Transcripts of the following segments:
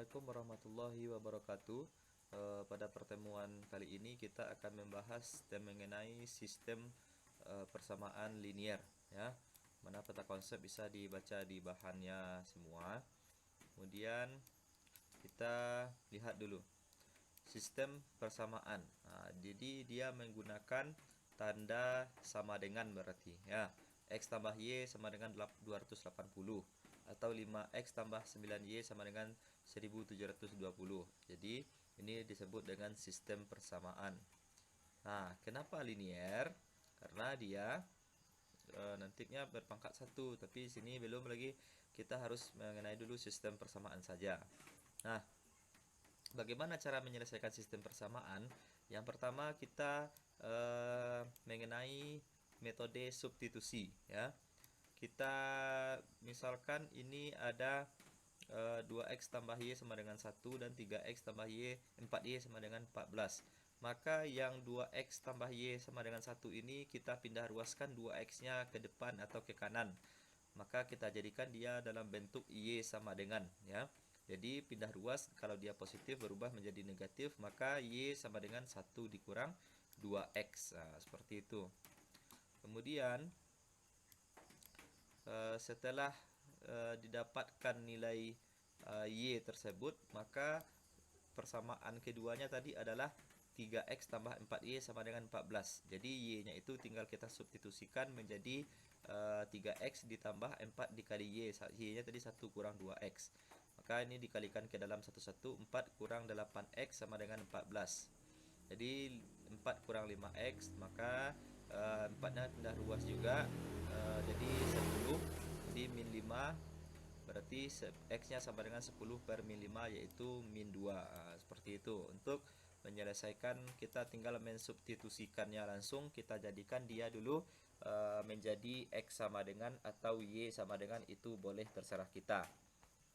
Assalamualaikum warahmatullahi wabarakatuh. Pada pertemuan kali ini kita akan membahas dan mengenai sistem persamaan linier, ya. Mana peta konsep bisa dibaca di bahannya semua. Kemudian kita lihat dulu sistem persamaan. Jadi dia menggunakan tanda sama dengan berarti, ya. X tambah Y sama dengan 280 atau 5X tambah 9Y sama dengan 1720. Jadi ini disebut dengan sistem persamaan. Nah, kenapa linier? Karena dia nantinya berpangkat 1, tapi sini belum lagi, kita harus mengenai dulu sistem persamaan saja. Nah, bagaimana cara menyelesaikan sistem persamaan? Yang pertama kita mengenai metode substitusi, ya. Kita misalkan ini ada 2x tambah y sama dengan 1 dan 3x tambah y 4y sama dengan 14. Maka yang 2x tambah y sama dengan 1 ini kita pindah ruaskan 2x nya ke depan atau ke kanan. Maka kita jadikan dia dalam bentuk y sama dengan, ya. Jadi pindah ruas, kalau dia positif berubah menjadi negatif, maka y sama dengan 1 dikurang 2x. Nah, seperti itu. Kemudian setelah didapatkan nilai y tersebut, maka persamaan keduanya tadi adalah 3x tambah 4y sama dengan 14. Jadi y-nya itu tinggal kita substitusikan menjadi 3x ditambah 4 dikali y. Y-nya tadi 1 kurang 2x. Maka ini dikalikan ke dalam 1 4 kurang 8x sama dengan 14. Jadi 4 kurang 5x, maka 4-nya pindah ruas juga, jadi 10. Jadi min 5, berarti x-nya sama dengan 10 per min 5, yaitu min 2. Seperti itu. Untuk menyelesaikan, kita tinggal mensubstitusikannya langsung. Kita jadikan dia dulu menjadi x sama dengan atau y sama dengan, itu boleh terserah kita,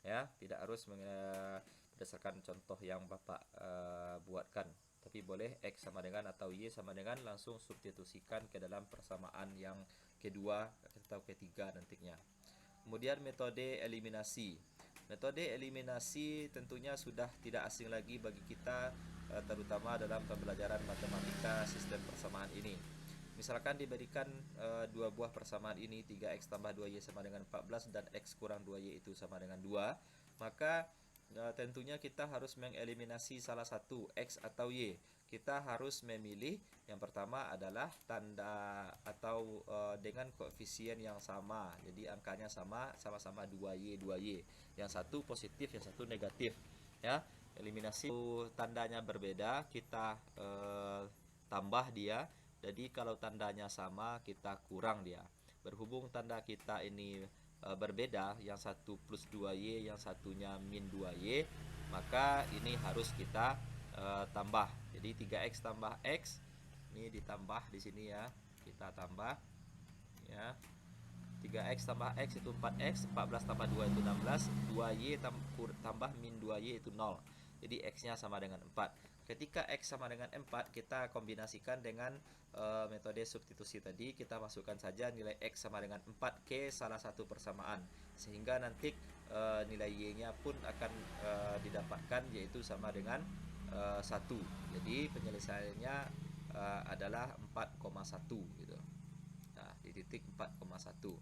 ya. Tidak harus berdasarkan contoh yang Bapak buatkan, tapi boleh x sama dengan atau y sama dengan, langsung substitusikan ke dalam persamaan yang kedua atau ketiga nantinya. Kemudian metode eliminasi. Metode eliminasi tentunya sudah tidak asing lagi bagi kita, terutama dalam pembelajaran matematika sistem persamaan ini. Misalkan diberikan dua buah persamaan ini, 3x tambah 2y sama dengan 14 dan x kurang 2y itu sama dengan 2, maka tentunya kita harus mengeliminasi salah satu, x atau y. Kita harus memilih yang pertama adalah tanda atau dengan koefisien yang sama. Jadi angkanya sama-sama 2y 2y. Yang satu positif, yang satu negatif, ya. Eliminasi tandanya berbeda, kita tambah dia. Jadi kalau tandanya sama, kita kurang dia. Berhubung tanda kita ini berbeda, yang satu plus 2y, yang satunya min 2y, maka ini harus kita tambah. Jadi 3x tambah x, ini ditambah di sini, ya. Kita tambah, ya. 3x tambah x itu 4x, 14 tambah 2 itu 16, 2y tambah min 2y itu 0. Jadi x-nya sama dengan 4. Ketika x sama dengan 4, kita kombinasikan dengan metode substitusi tadi. Kita masukkan saja nilai x sama dengan 4 ke salah satu persamaan, sehingga nanti nilai y-nya pun akan didapatkan, yaitu sama dengan 1. Jadi penyelesaiannya adalah 4,1 gitu. Nah, di titik 4,1.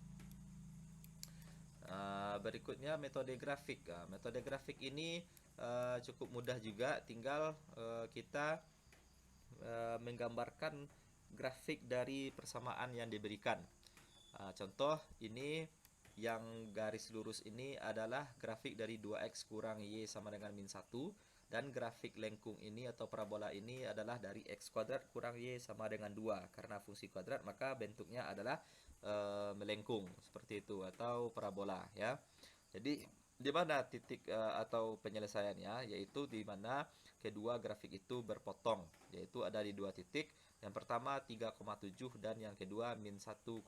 Berikutnya metode grafik. Metode grafik ini cukup mudah juga, tinggal kita menggambarkan grafik dari persamaan yang diberikan. Contoh ini, yang garis lurus ini adalah grafik dari 2x kurang y sama dengan min 1, dan grafik lengkung ini atau parabola ini adalah dari x kuadrat kurang y sama dengan 2. Karena fungsi kuadrat, maka bentuknya adalah melengkung seperti itu, atau parabola, ya. Jadi di mana titik atau penyelesaiannya, yaitu di mana kedua grafik itu berpotong, yaitu ada di dua titik. Yang pertama 3,7 dan yang kedua min 1,-1.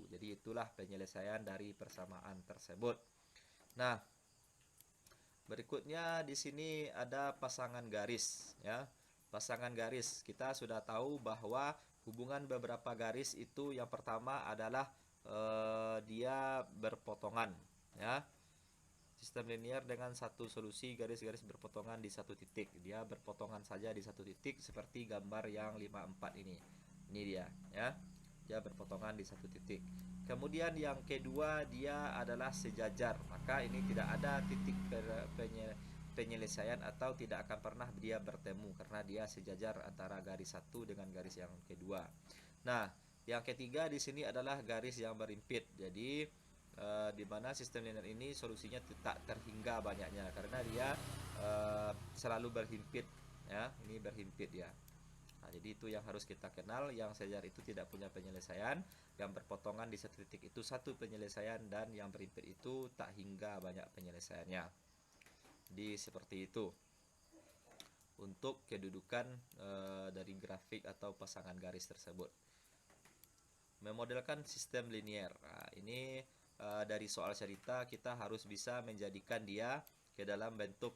Jadi itulah penyelesaian dari persamaan tersebut. Nah, berikutnya di sini ada pasangan garis, ya. Pasangan garis, kita sudah tahu bahwa hubungan beberapa garis itu yang pertama adalah dia berpotongan, ya. sistem linear dengan satu solusi garis-garis berpotongan di satu titik. Dia berpotongan saja di satu titik seperti gambar yang 54 ini. Ini dia, ya. Dia berpotongan di satu titik. Kemudian yang kedua, dia adalah sejajar. Maka ini tidak ada titik penyelesaian atau tidak akan pernah dia bertemu karena dia sejajar antara garis satu dengan garis yang kedua. Nah, yang ketiga di sini adalah garis yang berhimpit. Jadi di mana sistem linear ini solusinya tak terhingga banyaknya karena dia selalu berhimpit, ya. Ini berhimpit ya. Nah, jadi itu yang harus kita kenal. Yang sejajar itu tidak punya penyelesaian, yang berpotongan di satu titik itu satu penyelesaian, dan yang berhimpit itu tak hingga banyak penyelesaiannya. Jadi seperti itu untuk kedudukan dari grafik atau pasangan garis tersebut. Memodelkan sistem linear. Nah, ini dari soal cerita kita harus bisa menjadikan dia ke dalam bentuk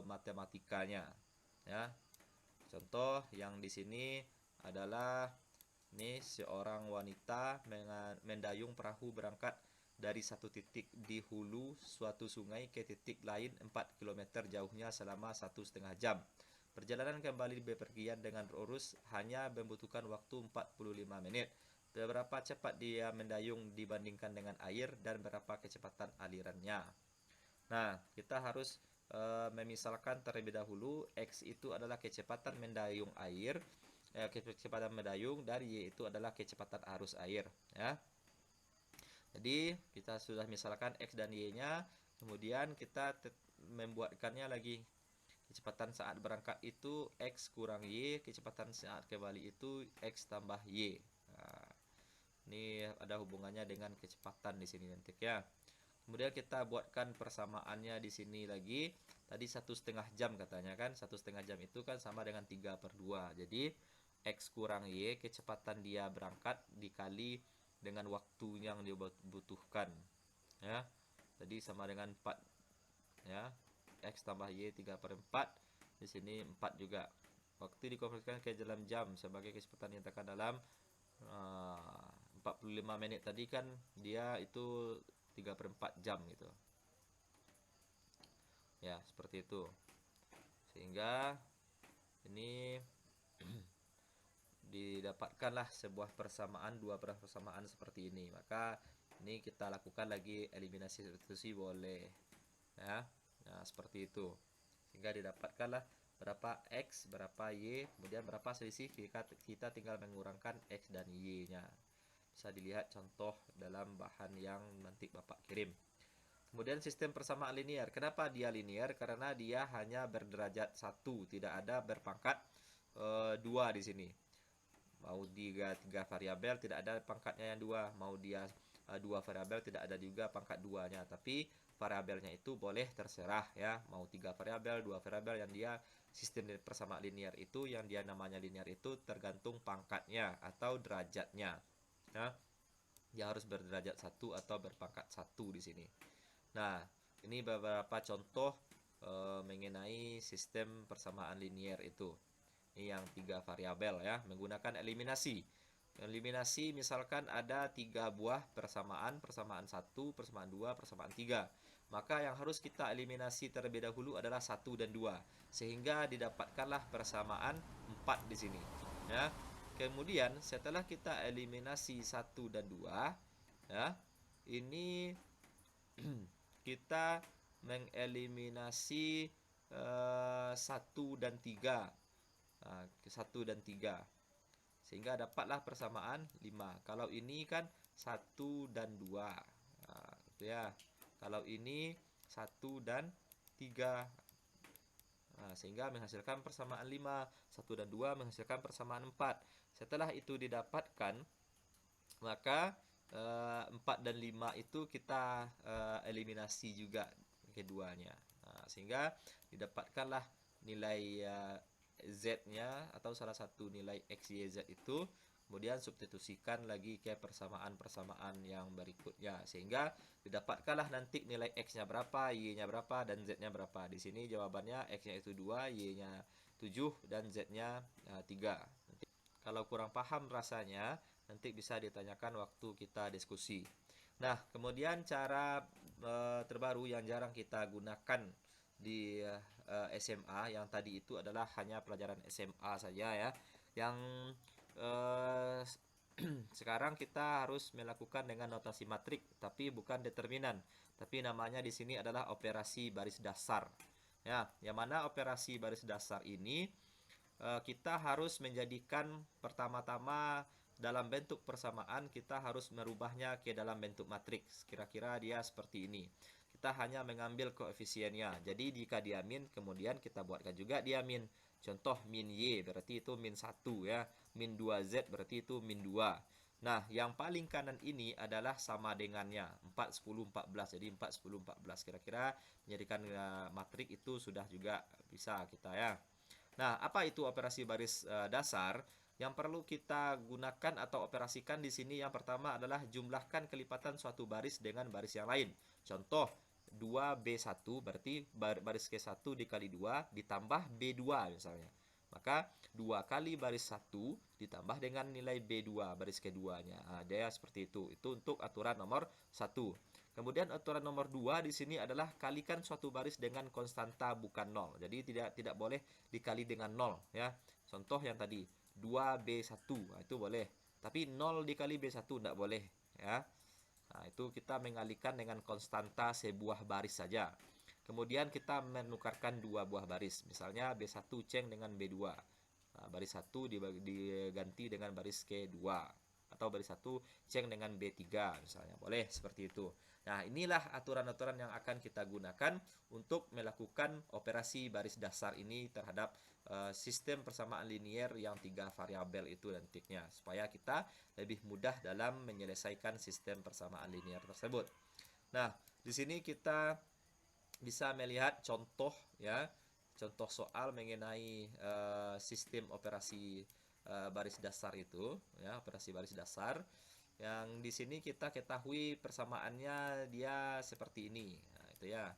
matematikanya, ya. Contoh yang di sini adalah ini seorang wanita mendayung perahu berangkat dari satu titik di hulu suatu sungai ke titik lain 4 km jauhnya selama 1,5 jam. Perjalanan kembali bepergian dengan lurus hanya membutuhkan waktu 45 menit. Berapa cepat dia mendayung dibandingkan dengan air dan berapa kecepatan alirannya. Nah, kita harus memisalkan terlebih dahulu X itu adalah kecepatan mendayung air, kecepatan mendayung, dan Y itu adalah kecepatan arus air, ya. Jadi kita sudah misalkan X dan Y-nya, kemudian kita membuatkannya lagi. Kecepatan saat berangkat itu X kurang Y, kecepatan saat kembali itu X tambah Y. Nah, ini ada hubungannya dengan kecepatan di sini nanti, ya. Kemudian kita buatkan persamaannya di sini lagi. Tadi 1,5 jam katanya kan. 1,5 jam itu kan sama dengan 3/2. Jadi X kurang Y, kecepatan dia berangkat dikali dengan waktu yang dibutuhkan, ya. Jadi sama dengan 4, ya. X tambah Y 3/4. Di sini 4 juga. Waktu dikonversikan ke dalam jam sebagai kecepatan yang tekan dalam 45 menit tadi kan dia itu 3/4 jam gitu. Ya, seperti itu. Sehingga ini didapatkanlah sebuah persamaan, dua persamaan seperti ini. Maka ini kita lakukan lagi eliminasi substitusi boleh, ya. Nah, seperti itu. Sehingga didapatkanlah berapa X, berapa Y, kemudian berapa selisih, kita tinggal mengurangkan X dan Y-nya. Bisa dilihat contoh dalam bahan yang nanti Bapak kirim. Kemudian sistem persamaan linear. Kenapa dia linear? Karena dia hanya berderajat 1, tidak ada berpangkat 2 di sini. Mau dia 3 variabel tidak ada pangkatnya yang 2, mau dia 2 variabel tidak ada juga pangkat 2-nya, tapi variabelnya itu boleh terserah, ya. Mau 3 variabel, 2 variabel, yang dia sistem persamaan linear itu yang dia namanya linear itu tergantung pangkatnya atau derajatnya. Nah, dia harus berderajat 1 atau berpangkat 1 di sini. Nah, ini beberapa contoh mengenai sistem persamaan linear itu. Ini yang 3 variabel, ya, menggunakan eliminasi. Eliminasi misalkan ada 3 buah persamaan, persamaan 1, persamaan 2, persamaan 3. Maka yang harus kita eliminasi terlebih dahulu adalah 1 dan 2. Sehingga didapatkanlah persamaan 4 di sini, ya. Kemudian setelah kita eliminasi 1 dan 2, ya, ini kita mengeliminasi 1 dan 3. Nah, 1 dan 3. Sehingga dapatlah persamaan 5. Kalau ini kan 1 dan 2. Nah, gitu ya. Kalau ini 1 dan 3. Nah, sehingga menghasilkan persamaan 5. 1 dan 2 menghasilkan persamaan 4. Setelah itu didapatkan, maka 4 dan 5 itu kita eliminasi juga keduanya. Nah, sehingga didapatkanlah nilai Z-nya atau salah satu nilai X, Y, Z itu, kemudian substitusikan lagi ke persamaan-persamaan yang berikutnya, sehingga didapatkanlah nanti nilai X-nya berapa, Y-nya berapa, dan Z-nya berapa. Di sini jawabannya X-nya itu 2, Y-nya 7, dan Z-nya 3. Nanti, kalau kurang paham rasanya, nanti bisa ditanyakan waktu kita diskusi. Nah, kemudian cara terbaru yang jarang kita gunakan di SMA. Yang tadi itu adalah hanya pelajaran SMA saja ya. Yang sekarang kita harus melakukan dengan notasi matrik, tapi bukan determinan. Tapi namanya di sini adalah operasi baris dasar. Ya, yang mana operasi baris dasar ini kita harus menjadikan pertama-tama dalam bentuk persamaan, kita harus merubahnya ke dalam bentuk matriks. Kira-kira dia seperti ini. Kita hanya mengambil koefisiennya. Jadi jika dia min, kemudian kita buatkan juga dia min. Contoh min Y berarti itu min 1 ya. Min 2Z berarti itu min 2. Nah, yang paling kanan ini adalah sama dengannya 4, 10, 14. Jadi 4, 10, 14. Kira-kira menjadikan matrik itu sudah juga bisa kita ya. Nah, apa itu operasi baris dasar? Yang perlu kita gunakan atau operasikan di sini yang pertama adalah jumlahkan kelipatan suatu baris dengan baris yang lain. Contoh 2B1 berarti baris ke1 dikali 2 ditambah B2 misalnya. Maka 2 kali baris 1 ditambah dengan nilai B2 baris keduanya. Nah, dia seperti itu. Itu untuk aturan nomor 1. Kemudian aturan nomor 2 di sini adalah kalikan suatu baris dengan konstanta bukan 0. Jadi tidak boleh dikali dengan 0 ya. Contoh yang tadi 2B1, nah, itu boleh. Tapi 0 dikali B1 tidak boleh ya. Nah, itu kita mengalihkan dengan konstanta sebuah baris saja. Kemudian kita menukarkan dua buah baris. Misalnya B1 ceng dengan B2. Nah, baris 1 diganti dengan baris ke2. Atau baris 1 ceng dengan B3 misalnya. Boleh seperti itu. Nah, inilah aturan-aturan yang akan kita gunakan untuk melakukan operasi baris dasar ini terhadap sistem persamaan linier yang 3 variabel itu nantinya, supaya kita lebih mudah dalam menyelesaikan sistem persamaan linier tersebut. Nah, di sini kita bisa melihat contoh ya, contoh soal mengenai sistem operasi baris dasar itu ya, operasi baris dasar yang di sini kita ketahui persamaannya dia seperti ini. Nah, itu ya.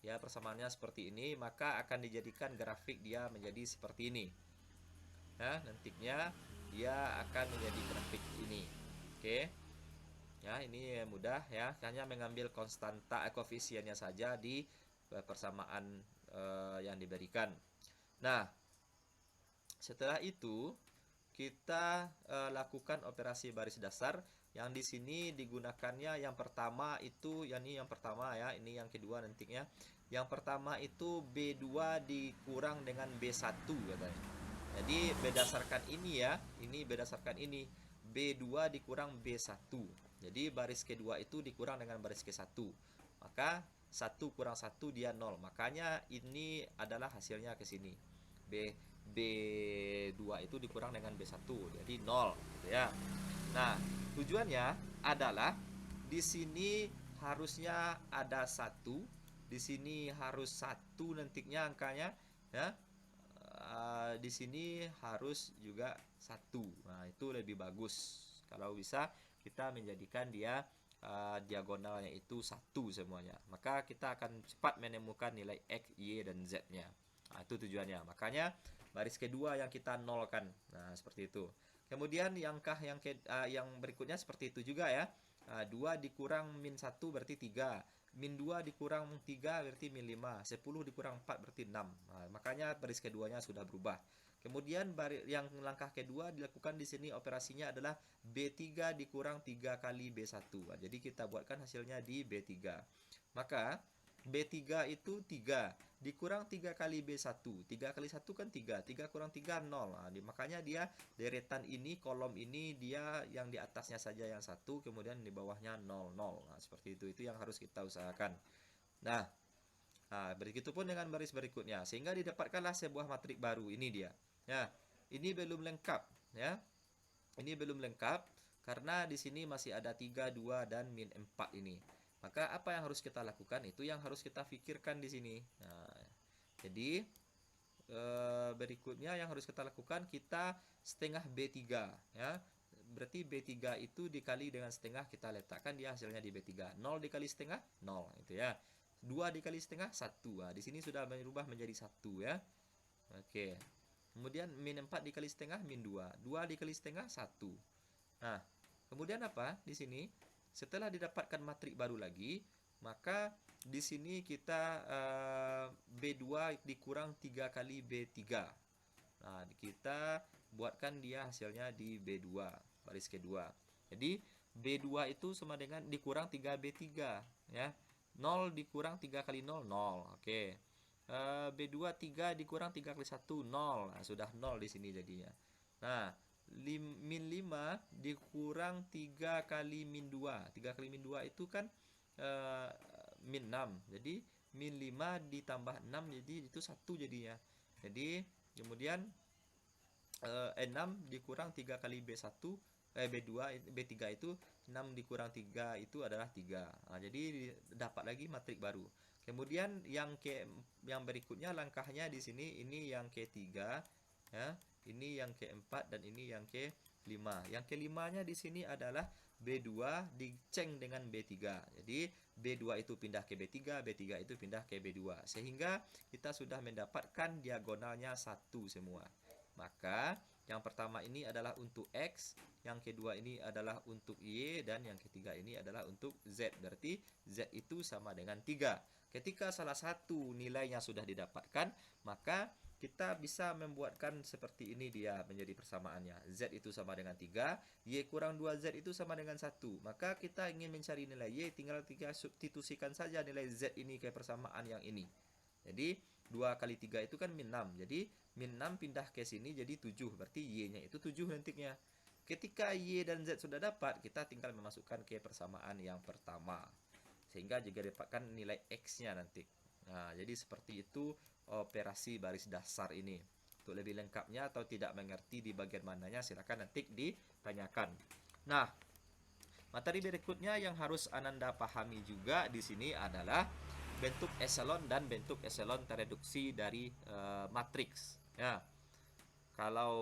Ya, persamaannya seperti ini, maka akan dijadikan grafik dia menjadi seperti ini. Nah, nantinya dia akan menjadi grafik ini. Oke. Ya, ini mudah ya, hanya mengambil konstanta koefisiennya saja di persamaan yang diberikan. Nah, setelah itu kita lakukan operasi baris dasar yang di sini digunakannya yang pertama itu, yang pertama ya, ini yang kedua nantinya. Yang pertama itu B2 dikurang dengan B1 katanya. Jadi berdasarkan ini ya, ini berdasarkan ini B2 dikurang B1. Jadi baris kedua itu dikurang dengan baris ke1. Maka 1 kurang 1 dia 0. Makanya ini adalah hasilnya ke sini. B2 itu dikurang dengan B1. Jadi 0 gitu ya. Nah, tujuannya adalah di sini harusnya ada 1. Di sini harus 1 nantinya angkanya ya. Di sini harus juga 1. Nah, itu lebih bagus. Kalau bisa kita menjadikan dia diagonalnya itu 1 semuanya. Maka kita akan cepat menemukan nilai X, Y, dan Z-nya. Nah, itu tujuannya. Makanya baris kedua yang kita nolkan. Nah, seperti itu. Kemudian yang berikutnya seperti itu juga ya. 2 dikurang min 1 berarti 3. Min 2 dikurang 3 berarti min 5. 10 dikurang 4 berarti 6. Nah, makanya baris keduanya sudah berubah. Kemudian yang langkah kedua dilakukan di sini operasinya adalah B3 dikurang 3 kali B1. Nah, jadi kita buatkan hasilnya di B3. Maka B3 itu 3 dikurang 3 kali B1. 3 kali 1 kan 3. 3 kurang 3 0. Nah, makanya dia deretan ini, kolom ini dia yang di atasnya saja yang 1, kemudian di bawahnya 0 0. Nah, seperti itu. Itu yang harus kita usahakan. Nah, begitupun dengan baris berikutnya, sehingga didapatkanlah sebuah matrik baru. Ini dia. Ya, ini belum lengkap ya. Ini belum lengkap karena di sini masih ada 3, 2 dan min 4 ini. Maka apa yang harus kita lakukan? Itu yang harus kita pikirkan di sini. Nah, jadi berikutnya yang harus kita lakukan, kita setengah B3 ya. Berarti B3 itu dikali dengan setengah, kita letakkan dia hasilnya di B3. 0 dikali setengah 0 itu ya. 2 dikali setengah 1. Nah, di sini sudah berubah menjadi 1 ya. Oke. Kemudian min 4 dikali setengah min 2. 2 dikali setengah 1. Nah, kemudian apa? Di sini setelah didapatkan matrik baru lagi, maka di sini kita B2 dikurang 3 kali B3. Nah, kita buatkan dia hasilnya di B2, baris kedua. Jadi B2 itu sama dengan dikurang 3B3 ya. 0 dikurang 3 kali 0, 0. Oke. B2 3 dikurang 3 kali 1, 0. Nah, sudah 0 di sini jadinya. Nah, min 5 dikurang 3 kali min 2. 3 kali min 2 itu kan min 6. Jadi min 5 ditambah 6 jadi itu 1 jadinya. Jadi kemudian 6 dikurang 3 kali B1 B2 B3 itu 6 dikurang 3 itu adalah 3. Nah, jadi dapat lagi matrik baru. Kemudian yang berikutnya langkahnya di sini ini yang ke-3 ya. Ini yang ke-4 dan ini yang ke-5. Yang ke-5-nya di sini adalah B2 diceng dengan B3. Jadi B2 itu pindah ke B3, B3 itu pindah ke B2. Sehingga kita sudah mendapatkan diagonalnya 1 semua. Maka yang pertama ini adalah untuk X, yang kedua ini adalah untuk Y, dan yang ketiga ini adalah untuk Z. Berarti Z itu sama dengan 3. Ketika salah satu nilainya sudah didapatkan, maka kita bisa membuatkan seperti ini dia menjadi persamaannya. Z itu sama dengan 3, Y kurang 2Z itu sama dengan 1. Maka kita ingin mencari nilai Y, tinggal 3 substitusikan saja nilai Z ini ke persamaan yang ini. Jadi 2 kali 3 itu kan min 6. Jadi min 6 pindah ke sini jadi 7. Berarti Y-nya itu 7 nantinya. Ketika Y dan Z sudah dapat, kita tinggal memasukkan ke persamaan yang pertama. Sehingga juga dapatkan nilai X-nya nanti. Nah, jadi seperti itu operasi baris dasar ini. Untuk lebih lengkapnya atau tidak mengerti di bagian mananya, silakan nanti ditanyakan. Nah, materi berikutnya yang harus Ananda pahami juga di sini adalah bentuk eselon dan bentuk eselon tereduksi dari matriks. Ya, kalau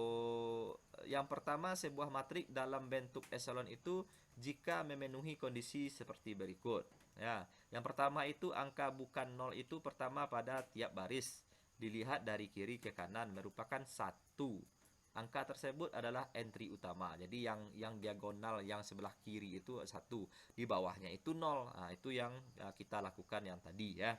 yang pertama sebuah matrik dalam bentuk eselon itu jika memenuhi kondisi seperti berikut. Ya, yang pertama itu angka bukan 0 itu pertama pada tiap baris dilihat dari kiri ke kanan merupakan 1. Angka tersebut adalah entry utama. Jadi yang diagonal yang sebelah kiri itu 1, di bawahnya itu 0. Nah, itu yang kita lakukan yang tadi ya.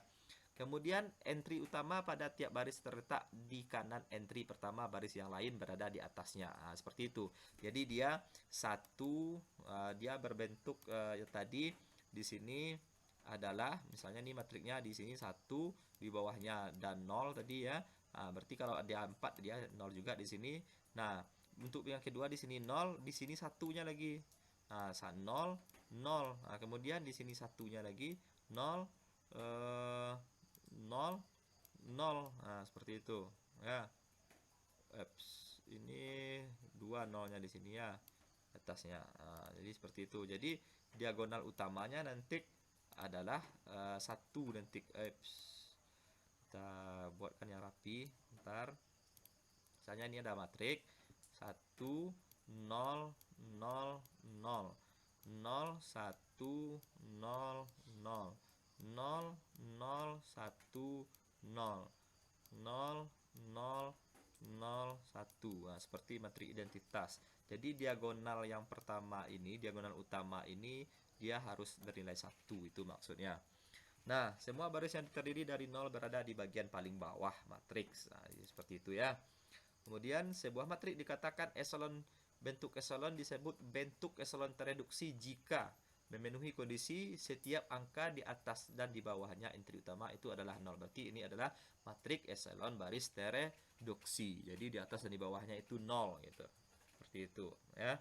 Kemudian entry utama pada tiap baris terletak di kanan entry pertama, baris yang lain berada di atasnya. Nah, seperti itu. Jadi dia 1, dia berbentuk tadi di sini adalah misalnya nih matriknya di sini 1, di bawahnya dan 0 tadi ya. Nah, berarti kalau ada 4 dia 0 juga di sini. Nah, untuk yang kedua di sini 0, di sini satunya lagi. Nah, 0 0. Nah, kemudian di sini satunya lagi 0 0 0. Nah, seperti itu ya. Ini 2 nolnya di sini ya atasnya. Nah, jadi seperti itu. Jadi diagonal utamanya nanti adalah 1 nanti. Kita buatkan yang rapi. Bentar. Misalnya ini ada matrik 1 0 0 0 0 1 0 0 0 0 0 0 1 0 0 0 0 1. Nah, seperti matrik identitas. Jadi diagonal yang pertama ini, diagonal utama ini dia harus bernilai 1, itu maksudnya. Nah, semua baris yang terdiri dari 0 berada di bagian paling bawah matriks. Nah, seperti itu ya. Kemudian sebuah matrik dikatakan eselon, bentuk eselon disebut bentuk eselon tereduksi jika memenuhi kondisi setiap angka di atas dan di bawahnya entry utama itu adalah 0. Berarti ini adalah matrik eselon baris tereduksi. Jadi di atas dan di bawahnya itu 0 gitu. Seperti itu ya.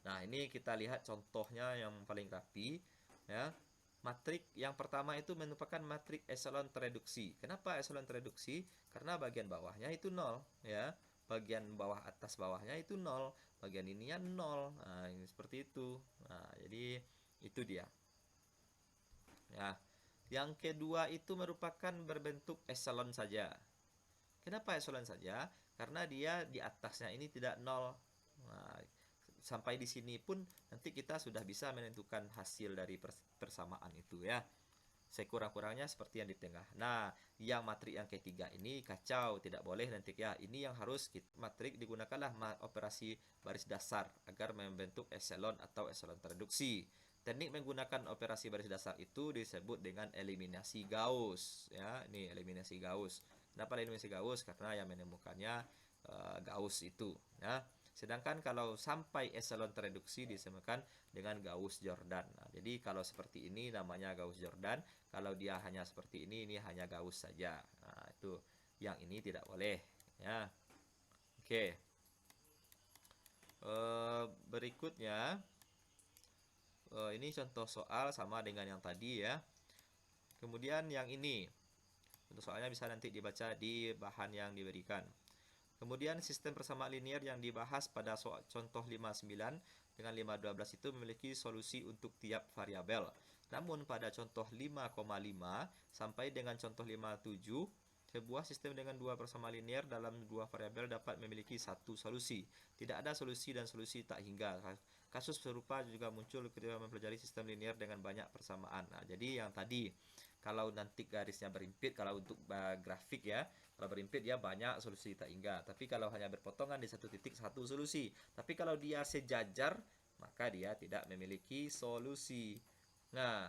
Nah, ini kita lihat contohnya yang paling rapi ya. Matrik yang pertama itu merupakan matrik eselon tereduksi. Kenapa eselon tereduksi? Karena bagian bawahnya itu 0 ya. Bagian bawah atas bawahnya itu 0. Bagian ininya 0. Nah, ini seperti itu. Nah, jadi itu dia. Ya. Yang kedua itu merupakan berbentuk eselon saja. Kenapa eselon saja? Karena dia di atasnya ini tidak 0. Nah, sampai di sini pun nanti kita sudah bisa menentukan hasil dari persamaan itu ya. Sekurang-kurangnya seperti yang di tengah. Nah, yang matrik yang ketiga ini kacau, tidak boleh nanti ya. Ini yang harus matrik digunakanlah operasi baris dasar agar membentuk eselon atau eselon tereduksi. Teknik menggunakan operasi baris dasar itu disebut dengan eliminasi Gauss, ya. Ini eliminasi Gauss. Kenapa eliminasi Gauss? Karena yang menemukannya Gauss itu, ya. Sedangkan kalau sampai epsilon tereduksi disebutkan dengan Gauss-Jordan. Nah, jadi kalau seperti ini namanya Gauss-Jordan, kalau dia hanya seperti ini hanya Gauss saja. Nah, itu yang ini tidak boleh, ya. Oke. Berikutnya ini contoh soal sama dengan yang tadi, ya. Kemudian yang ini contoh soalnya bisa nanti dibaca di bahan yang diberikan. Kemudian sistem persamaan linear yang dibahas pada soal contoh 59 dengan 512 itu memiliki solusi untuk tiap variabel. Namun pada contoh 5,5 sampai dengan contoh 57, sebuah sistem dengan dua persamaan linear dalam dua variabel dapat memiliki satu solusi. Tidak ada solusi dan solusi tak hingga. Kasus serupa juga muncul ketika mempelajari sistem linear dengan banyak persamaan. Nah, jadi yang tadi, kalau nanti garisnya berimpit, kalau untuk grafik, ya, kalau berimpit dia banyak solusi tak hingga. Tapi kalau hanya berpotongan di satu titik, satu solusi. Tapi kalau dia sejajar, maka dia tidak memiliki solusi. Nah,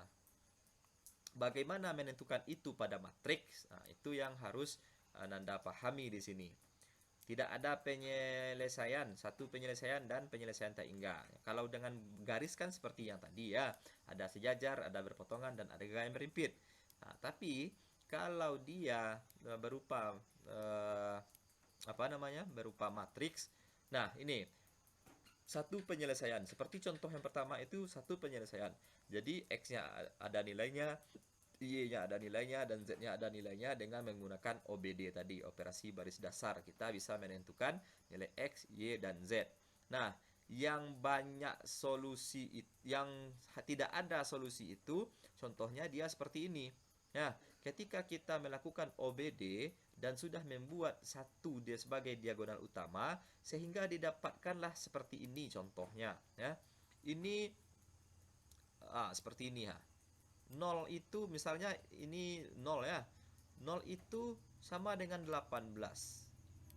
bagaimana menentukan itu pada matriks? Nah, itu yang harus Nanda pahami di sini. Tidak ada penyelesaian, satu penyelesaian dan penyelesaian tak hingga. Kalau dengan garis kan seperti yang tadi, ya, ada sejajar, ada berpotongan, dan ada yang berimpit. Nah, tapi kalau dia berupa berupa matriks. Nah, ini satu penyelesaian. Seperti contoh yang pertama itu satu penyelesaian. Jadi X-nya ada nilainya, Y-nya ada nilainya, dan Z-nya ada nilainya. Dengan menggunakan OBD tadi, operasi baris dasar, kita bisa menentukan nilai X, Y, dan Z. Nah, yang banyak solusi, yang tidak ada solusi itu, contohnya dia seperti ini. Nah, ketika kita melakukan OBD dan sudah membuat satu dia sebagai diagonal utama, sehingga didapatkanlah seperti ini contohnya, ya. Ini seperti ini, ya. 0 itu misalnya ini 0, ya. 0 itu sama dengan 18.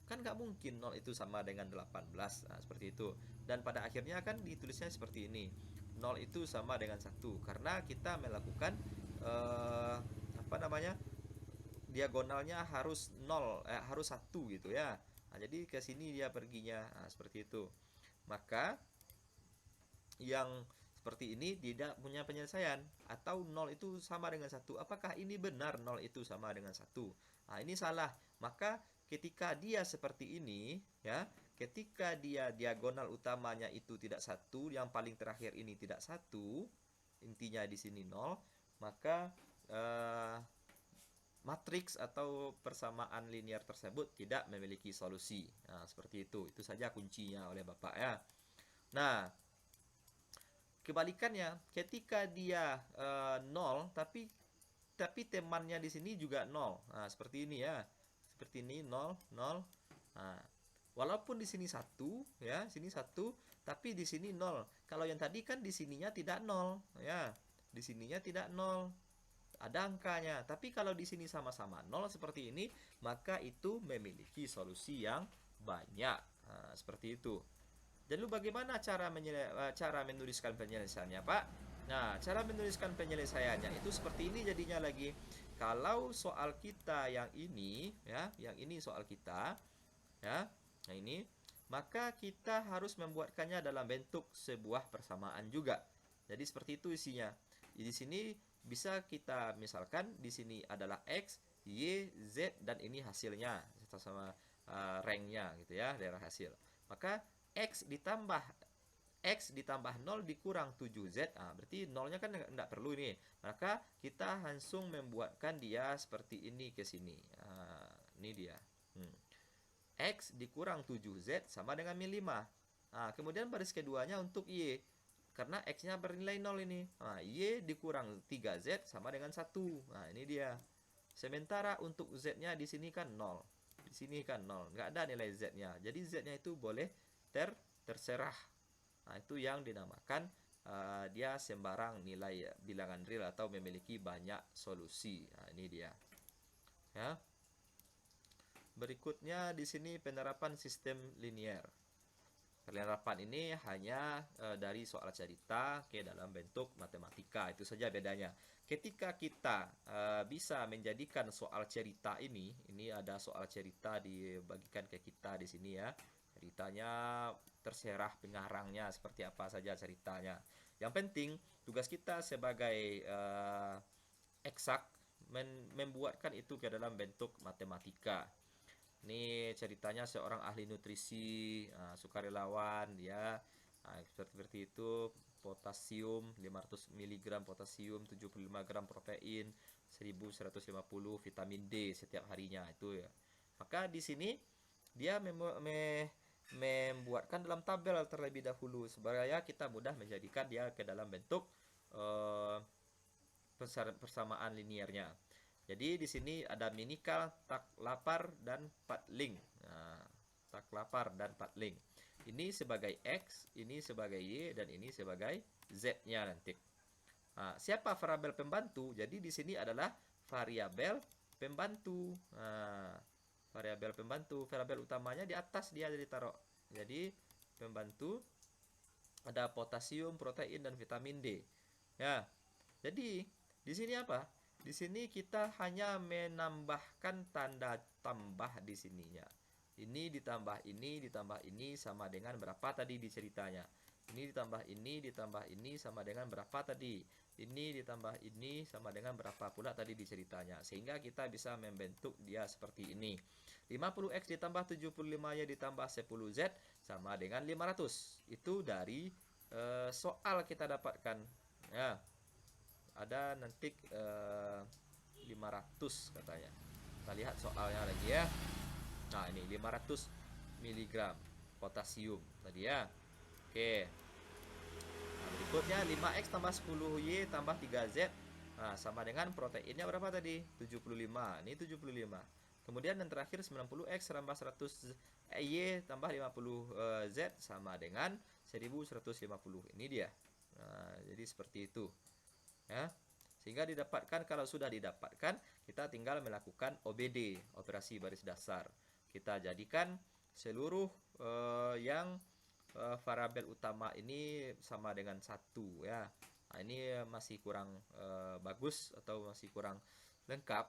Kan nggak mungkin 0 itu sama dengan 18. Nah, seperti itu. Dan pada akhirnya kan ditulisnya seperti ini. 0 itu sama dengan 1. Karena kita melakukan diagonalnya harus 0, harus 1 gitu, ya. Nah, jadi ke sini dia perginya. Nah, seperti itu. Maka yang seperti ini tidak punya penyelesaian. Atau 0 itu sama dengan 1. Apakah ini benar 0 itu sama dengan 1? Nah, ini salah. Maka ketika dia seperti ini, ya, ketika dia diagonal utamanya itu tidak 1, yang paling terakhir ini tidak 1, intinya di sini 0, maka matriks atau persamaan linear tersebut tidak memiliki solusi. Nah, seperti itu. Itu saja kuncinya oleh Bapak, ya. Nah, kebalikannya, ketika dia 0 tapi temannya di sini juga 0. Nah, seperti ini, ya. Seperti ini 0 0. Nah, walaupun di sini 1, ya, sini 1, tapi di sini 0. Kalau yang tadi kan di sininya tidak 0, ya. Di sininya tidak 0. Ada angkanya. Tapi kalau di sini sama-sama 0 seperti ini, maka itu memiliki solusi yang banyak. Nah, seperti itu. Jadi bagaimana cara menuliskan penyelesaiannya, Pak? Nah, cara menuliskan penyelesaiannya itu seperti ini jadinya lagi. Kalau soal kita yang ini, ya, yang ini soal kita, ya, nah ini, maka kita harus membuatkannya dalam bentuk sebuah persamaan juga. Jadi seperti itu isinya. Di sini bisa kita misalkan di sini adalah X, Y, Z, dan ini hasilnya sama ranknya gitu, ya, daerah hasil. Maka X ditambah 0 dikurang 7Z, berarti 0-nya kan tidak perlu ini. Maka kita langsung membuatkan dia seperti ini ke sini. Ini dia. X dikurang 7Z sama dengan min 5. Kemudian baris keduanya untuk Y. Karena X-nya bernilai 0 ini. Y dikurang 3Z sama dengan 1. Nah, ini dia. Sementara untuk Z-nya di sini kan 0. Di sini kan 0. Nggak ada nilai Z-nya. Jadi Z-nya itu boleh terserah. Nah, itu yang dinamakan dia sembarang nilai bilangan real atau memiliki banyak solusi. Nah, ini dia. Ya. Berikutnya di sini penerapan sistem linear. Penerapan ini hanya dari soal cerita ke dalam bentuk matematika, itu saja bedanya. Ketika kita bisa menjadikan soal cerita ini ada soal cerita dibagikan ke kita di sini ya. Ceritanya terserah pengarangnya seperti apa saja ceritanya. Yang penting tugas kita sebagai eksak membuatkan itu ke dalam bentuk matematika. Ini ceritanya seorang ahli nutrisi, sukarelawan dia, seperti itu. Potasium 500 mg potasium, 75 gram protein, 1150 vitamin D setiap harinya itu ya. Maka di sini dia membuatkan dalam tabel terlebih dahulu supaya kita mudah menjadikan dia ke dalam bentuk persamaan linearnya. Jadi di sini ada minikal, tak lapar, dan patling. Nah, tak lapar dan patling. Ini sebagai X, ini sebagai Y, dan ini sebagai Z-nya nanti. Nah, siapa variabel pembantu? Jadi di sini adalah variabel pembantu. Nah, variabel pembantu, variabel utamanya di atas dia ditaruh. Jadi pembantu ada potasium, protein, dan vitamin D. Ya, jadi di sini apa? Di sini kita hanya menambahkan tanda tambah di sininya. Ini ditambah ini sama dengan berapa tadi di ceritanya. Ini ditambah ini sama dengan berapa tadi. Ini ditambah ini sama dengan berapa pula tadi di ceritanya. Sehingga kita bisa membentuk dia seperti ini. 50x ditambah 75y ditambah 10z sama dengan 500. Itu dari soal kita dapatkan. Ya. Ada nanti 500 katanya. Kita lihat soalnya lagi ya. Nah, ini 500 mg potasium tadi ya. Oke. Nah, berikutnya 5x tambah 10y tambah 3z. Nah, sama dengan proteinnya berapa tadi? 75. Ini 75. Kemudian yang terakhir 90x tambah 100y tambah 50z sama dengan 1150. Ini dia. Nah, jadi seperti itu. Ya. Sehingga didapatkan, kalau sudah didapatkan, kita tinggal melakukan OBD, operasi baris dasar. Kita jadikan seluruh yang variabel utama ini sama dengan 1 ya. Nah, ini masih kurang bagus atau masih kurang lengkap.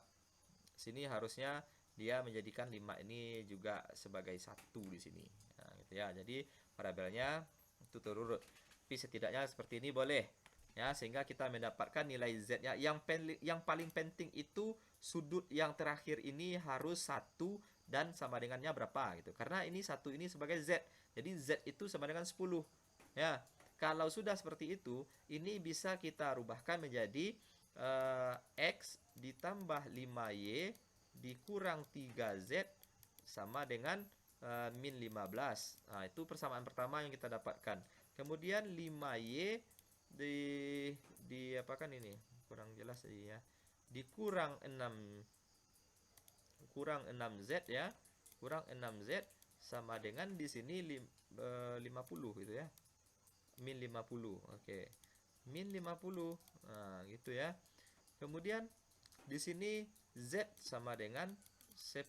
Sini harusnya dia menjadikan 5 ini juga sebagai 1 di sini. Nah, gitu ya. Jadi variabelnya itu terurut. Tapi setidaknya seperti ini boleh. Ya, sehingga kita mendapatkan nilai Z-nya. Yang paling penting itu sudut yang terakhir ini harus 1 dan sama dengannya berapa gitu. Karena ini 1 ini sebagai Z. Jadi Z itu sama dengan 10. Ya. Kalau sudah seperti itu, ini bisa kita rubahkan menjadi X ditambah 5Y dikurang 3Z sama dengan min 15. Nah, itu persamaan pertama yang kita dapatkan. Kemudian 5Y di apa kan ini kurang jelas tadi ya, dikurang 6z ya, kurang 6z sama dengan di sini 50 gitu ya, min 50. Oke, min 50. Nah, gitu ya. Kemudian di sini z sama dengan 10.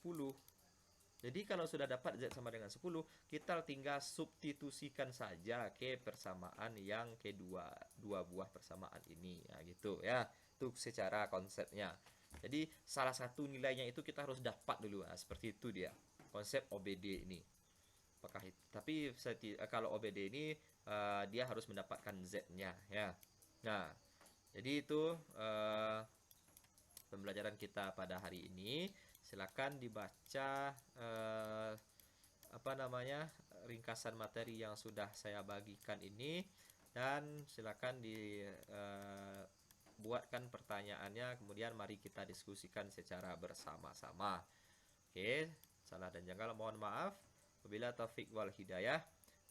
Jadi kalau sudah dapat Z sama dengan 10, kita tinggal substitusikan saja ke persamaan yang kedua, dua buah persamaan ini. Ya, gitu ya. Itu secara konsepnya. Jadi salah satu nilainya itu kita harus dapat dulu. Nah, seperti itu dia. Konsep OBD ini. Apakah itu? Tapi kalau OBD ini dia harus mendapatkan Z-nya ya. Nah, jadi itu pembelajaran kita pada hari ini. Silakan dibaca ringkasan materi yang sudah saya bagikan ini, dan silakan dibuatkan pertanyaannya, kemudian mari kita diskusikan secara bersama-sama. Oke, salah dan janggal mohon maaf. Wabillahi taufik wal hidayah.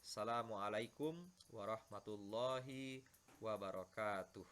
Assalamualaikum warahmatullahi wabarakatuh.